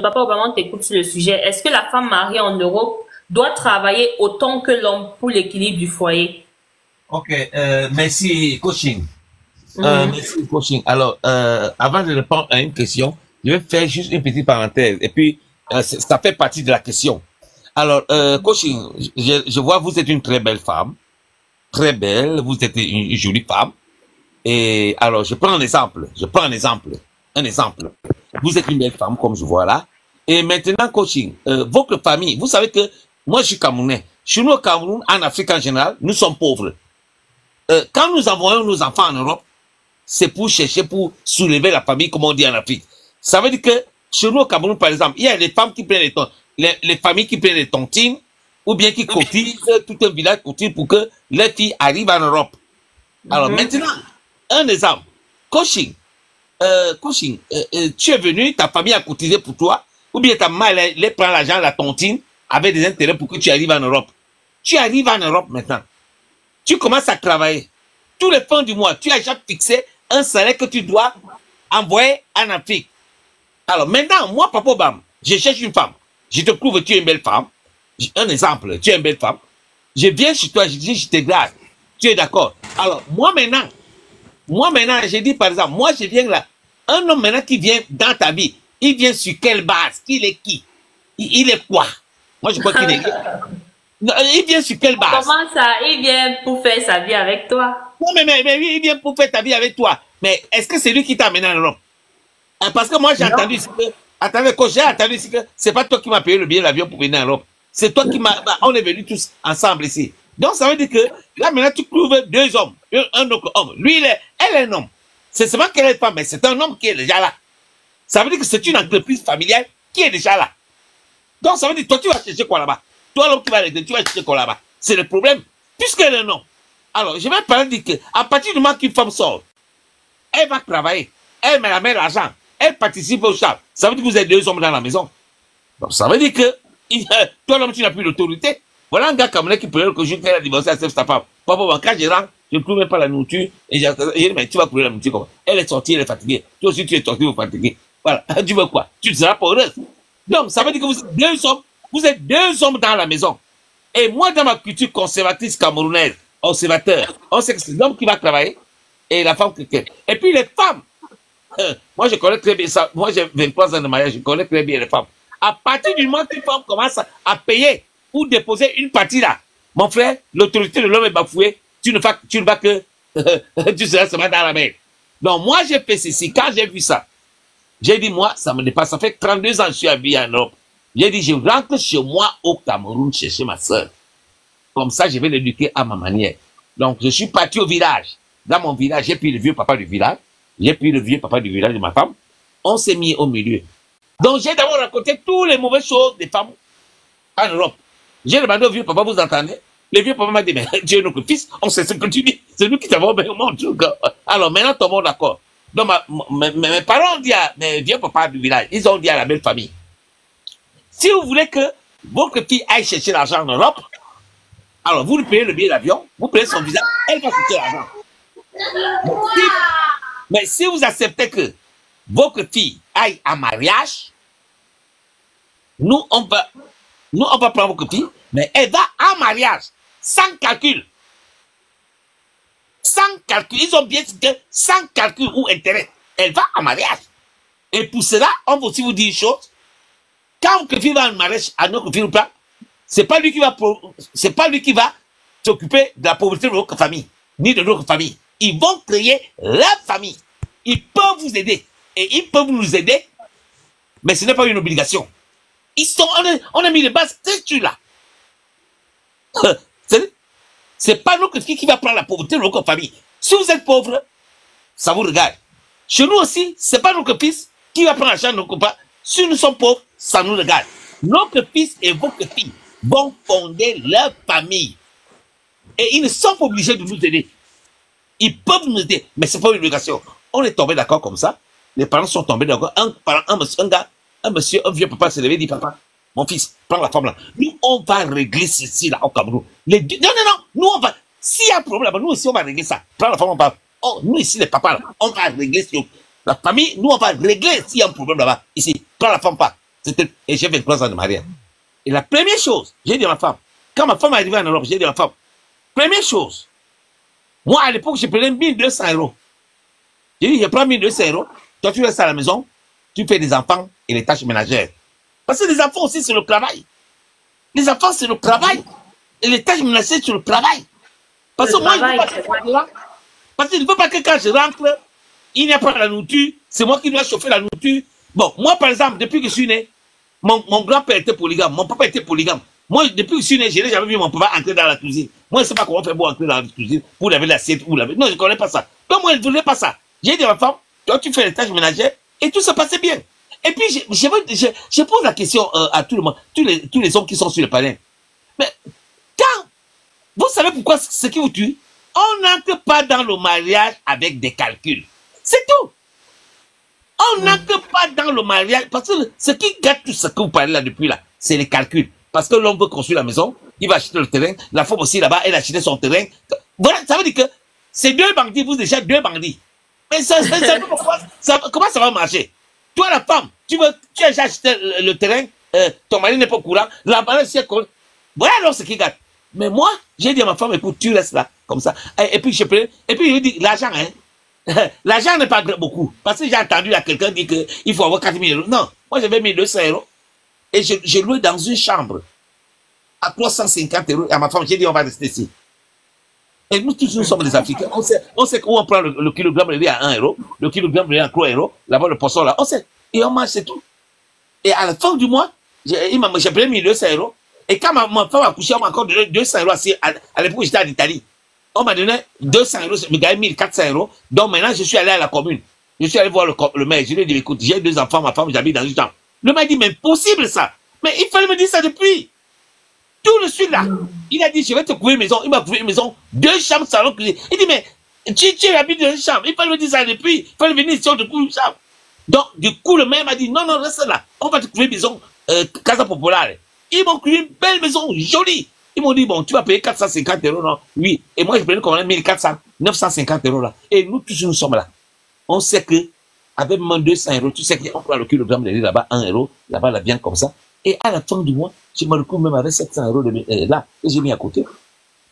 Papa Obama, on t'écoute sur le sujet. Est-ce que la femme mariée en Europe doit travailler autant que l'homme pour l'équilibre du foyer? Ok, merci, coaching. Mhm. Merci, coaching. Alors, avant de répondre à une question, je vais faire juste une petite parenthèse. Et puis, ça fait partie de la question. Alors, coaching, je vois vous êtes une très belle femme. Très belle, vous êtes une jolie femme. Et alors, je prends un exemple. Je prends un exemple. Un exemple. Vous êtes une belle femme, comme je vois là. Et maintenant, coaching, votre famille, vous savez que moi, je suis Camerounais. Chez nous, au Cameroun, en Afrique en général, nous sommes pauvres. Quand nous envoyons nos enfants en Europe, c'est pour chercher, pour soulever la famille, comme on dit en Afrique. Ça veut dire que chez nous, au Cameroun, par exemple, il y a les femmes qui prennent les familles qui prennent les tontines, ou bien qui cotisent, tout un village cotise pour que les filles arrivent en Europe. Alors maintenant, un exemple, coaching. Coaching, tu es venu, ta famille a cotisé pour toi, ou bien ta maman, elle prend l'argent, la tontine, avec des intérêts pour que tu arrives en Europe. Tu arrives en Europe maintenant. Tu commences à travailler. Tous les fins du mois, tu as déjà fixé un salaire que tu dois envoyer en Afrique. Alors maintenant, moi, Papa Obama, je cherche une femme. Je te prouve que tu es une belle femme. Un exemple, tu es une belle femme. Je viens chez toi, je dis, je te grâce. Tu es d'accord. Alors, moi maintenant, j'ai dit par exemple, moi je viens là. Un homme maintenant qui vient dans ta vie, il vient sur quelle base? Il est qui? Il est quoi? Moi je crois qu'il est... Non, il vient sur quelle base? Comment ça? Il vient pour faire sa vie avec toi. Non, mais oui, il vient pour faire ta vie avec toi. Mais est-ce que c'est lui qui t'a amené en Europe? Parce que moi j'ai entendu ici que... Attendez, quand j'ai entendu ici que c'est pas toi qui m'as payé le billet d'avion pour venir en Europe. C'est toi qui m'as... On est venus tous ensemble ici. Donc ça veut dire que là maintenant tu trouves deux hommes, un autre homme. Lui, elle est un homme. C'est seulement qu'elle est femme, mais c'est un homme qui est déjà là. Ça veut dire que c'est une entreprise familiale qui est déjà là. Donc ça veut dire toi tu vas chercher quoi là-bas? Toi l'homme qui va régler, tu vas chercher quoi là-bas? C'est le problème. Puisqu'elle est un homme. Alors je vais parler de que à partir du moment qu'une femme sort, elle va travailler, elle met l'argent, elle participe au chat. Ça veut dire que vous êtes deux hommes dans la maison. Donc ça veut dire que toi l'homme tu n'as plus d'autorité. Voilà un gars comme là qui peut que je fais la divorcer à sa femme. Papa, quand je rentre, je ne trouve même pas la nourriture. Et j'ai dit, mais tu vas couler la nourriture comment? Elle est sortie, elle est fatiguée. Toi aussi, tu es sorti, vous êtes fatigué. Voilà. Tu veux quoi? Tu ne seras pas heureuse. Donc, ça veut dire que vous êtes deux hommes dans la maison. Et moi, dans ma culture conservatrice camerounaise, conservateur, on sait que c'est l'homme qui va travailler et la femme qui... Et puis les femmes. Moi, je connais très bien ça. Moi, j'ai 23 ans de mariage, je connais très bien les femmes. À partir du moment qu'une femme commence à payer ou déposer une partie là, mon frère, l'autorité de l'homme est bafouée, tu ne vas que, tu seras seulement dans la mer. Donc moi j'ai fait ceci, quand j'ai vu ça, j'ai dit moi, ça me dépasse, ça fait 32 ans que je suis habillé en Europe. J'ai dit je rentre chez moi au Cameroun chercher ma soeur. Comme ça je vais l'éduquer à ma manière. Donc je suis parti au village. Dans mon village, j'ai pris le vieux papa du village, j'ai pris le vieux papa du village de ma femme, on s'est mis au milieu. Donc j'ai d'abord raconté toutes les mauvaises choses des femmes en Europe. J'ai demandé au vieux papa, vous entendez? Le vieux papa m'a dit, mais Dieu est notre fils, on sait ce que tu dis. C'est nous qui t'avons bien au monde. Alors maintenant, tout le monde d'accord. Donc mes parents ont dit à mes vieux papas du village, ils ont dit à la belle famille, si vous voulez que votre fille aille chercher l'argent en Europe, alors vous lui payez le billet d'avion, vous payez son visa, elle va chercher l'argent. Mais si vous acceptez que votre fille aille en mariage, nous on va prendre votre fille, mais elle va en mariage, sans calcul. Sans calcul. Ils ont bien dit que sans calcul ou intérêt. Elle va en mariage. Et pour cela, on va aussi vous dire une chose. Quand votre fille va en mariage à notre fille ou pas, c'est pas lui qui va s'occuper de la pauvreté de votre famille, ni de notre famille. Ils vont créer leur famille. Ils peuvent vous aider. Et ils peuvent nous aider, mais ce n'est pas une obligation. On a mis les bases structures là. C'est pas nous qui va prendre la pauvreté de notre famille. Si vous êtes pauvre, ça vous regarde. Chez nous aussi, c'est pas notre fils qui va prendre l'argent de nos copains. Si nous sommes pauvres, ça nous regarde. Notre fils et votre fille vont fonder leur famille. Et ils ne sont pas obligés de nous aider. Ils peuvent nous aider, mais c'est pas une obligation. On est tombé d'accord comme ça. Les parents sont tombés d'accord. Un vieux papa s'est levé et dit, papa, mon fils, prends la femme là. Nous, on va régler ceci là au Cameroun. Non, nous on va, s'il y a un problème là-bas, nous aussi on va régler ça. Prends la femme, on va. Oh, nous ici, les papas là, on va régler la famille, nous on va régler s'il y a un problème là-bas. Ici, prends la femme pas. Et j'ai 23 ans de mariage. Et la première chose, j'ai dit à ma femme, quand ma femme est arrivée en Europe, j'ai dit à ma femme, première chose, moi à l'époque, je prenais 1200 euros. J'ai dit, je prends 1200 euros, toi tu restes à la maison, tu fais des enfants et les tâches ménagères. Parce que les enfants aussi, c'est le travail. Les enfants, c'est le travail. Et les tâches ménagères, c'est le travail. Parce que moi, je ne veux pas que quand je rentre, il n'y a pas la nourriture, c'est moi qui dois chauffer la nourriture. Bon, moi, par exemple, depuis que je suis né, mon grand-père était polygame, mon papa était polygame. Moi, depuis que je suis né, je n'ai jamais vu mon papa entrer dans la cuisine. Moi, je ne sais pas comment faire pour entrer dans la cuisine, pour laver l'assiette, ou laver. Non, je ne connais pas ça. Donc, moi, je ne voulais pas ça. J'ai dit à ma femme, toi, tu fais les tâches ménagères, et tout se passait bien. Et puis, je pose la question à tout le monde, tous les hommes qui sont sur le panel. Mais, quand, vous savez pourquoi ce qui vous tue? On n'entre pas dans le mariage avec des calculs. C'est tout. On n'entre pas dans le mariage, parce que ce qui gâte tout ce que vous parlez là depuis là, c'est les calculs. Parce que l'homme veut construire la maison, il va acheter le terrain, la femme aussi là-bas, elle a acheté son terrain. Voilà, ça veut dire que c'est deux bandits, vous déjà deux bandits. Mais comment ça va marcher? Toi la femme, tu as déjà acheté le terrain, ton mari n'est pas au courant, la balance c'est quoi? Voilà alors ce qui gâte. Mais moi, j'ai dit à ma femme, écoute, tu restes là, comme ça. Et puis je lui dis, l'argent, hein. L'argent n'est pas beaucoup. Parce que j'ai entendu à quelqu'un dire qu'il faut avoir 4 000 euros. Non, moi j'avais 1200 euros. Et j'ai loué dans une chambre à 350 euros. Et à ma femme, j'ai dit, on va rester ici. Et nous tous, nous sommes des Africains. On sait où on prend le kilogramme de riz à 1 euro, le kilogramme de riz à 3 euros, là-bas le poisson là. On sait. Et on mange, c'est tout. Et à la fin du mois, j'ai payé 1200 euros. Et quand ma femme a couché, on m'a encore donné 200 euros. À l'époque, j'étais en Italie. On m'a donné 200 euros, je me gagnais 1400 euros. Donc maintenant, je suis allé à la commune. Je suis allé voir le maire. Je lui ai dit, écoute, j'ai 2 enfants, ma femme, j'habite dans une chambre. Le maire dit, mais impossible ça. Mais il fallait me dire ça depuis. Tout le suite là. Il a dit, je vais te couvrir une maison. Il m'a couvert une maison, 2 chambres, salon, cuisine. Il dit, mais tu habites dans une chambre. Il fallait me dire ça depuis. Il fallait venir ici, on te couvre une chambre. Donc, du coup, le maire m'a dit, non, reste là. On va te couvrir une maison, Casa Popolare. Ils m'ont couvert une belle maison, jolie. Ils m'ont dit, bon, tu vas payer 450 euros, non? Oui. Et moi, je prenais quand même 1400, 950 euros là. Et nous, tous, nous sommes là. On sait que, avec moins 200 euros, tu sais qu'on prend le kilogramme de riz là-bas, 1 euro, là-bas, la viande comme ça. Et à la fin du mois, je me retrouve même avec 700 euros là, et j'ai mis à côté.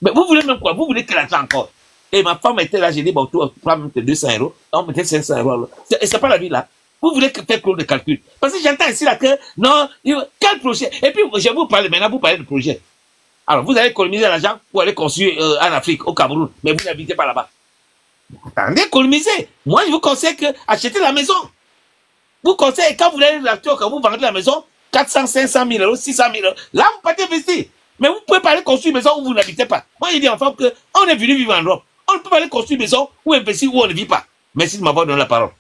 Mais vous voulez même quoi? Vous voulez que l'argent encore? Et ma femme était là, j'ai dit, bon, tu prends même tes 200 euros, on mettait 500 euros. Et c'est pas la vie là. Vous voulez faire trop de calcul. Parce que j'entends ici là que, non, quel projet? Et puis, je vais vous parler, maintenant, vous parlez de projet. Alors, vous allez économiser l'argent pour aller construire en Afrique, au Cameroun, mais vous n'habitez pas là-bas. Attendez, économiser. Moi, je vous conseille que achetez la maison. Vous conseillez, quand vous allez l'acheter, quand vous vendez la maison, 400, 500 000 euros, 600 000 euros, là, vous partez investir. Mais vous ne pouvez pas aller construire une maison où vous n'habitez pas. Moi, je dis en femme qu'on est venu vivre en Europe. On ne peut pas aller construire une maison ou investir où on ne vit pas. Merci de m'avoir donné la parole.